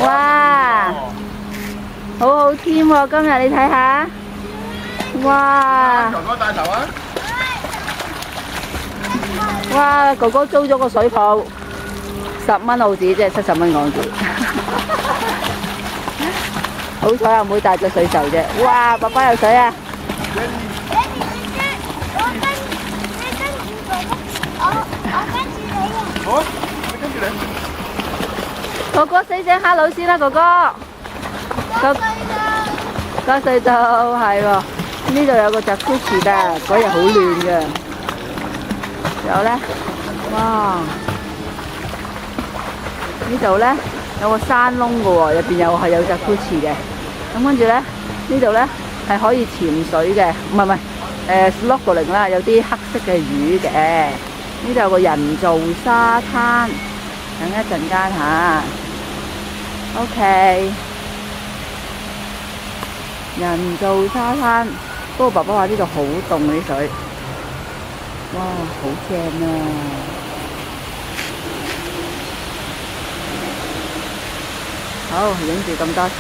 哇，好好天喎！今日你睇下，哇哥哥帶頭啊！哇，哥哥租咗個水泡，10蚊澳紙，即係70蚊港紙。好彩阿妹帶咗水袖啫。哇，爸爸有水啊！好，你跟住你。哥哥 say 聲 hello 先啦，哥哥。加隧道係喎，呢度有個 jacuzzi 㗎，嗰日好亂嘅。有咧，哇！呢度咧有個山窿嘅喎，入邊又係有 jacuzzi 嘅。咁跟住咧，呢度咧係可以潛水嘅，唔係snorkeling 啦，有啲黑色嘅魚嘅。呢度有個人造沙灘，等一陣間嚇。OK， 人造沙灘。不過爸爸話呢度好凍啲水，哇，好正啊！好，影住咁多先。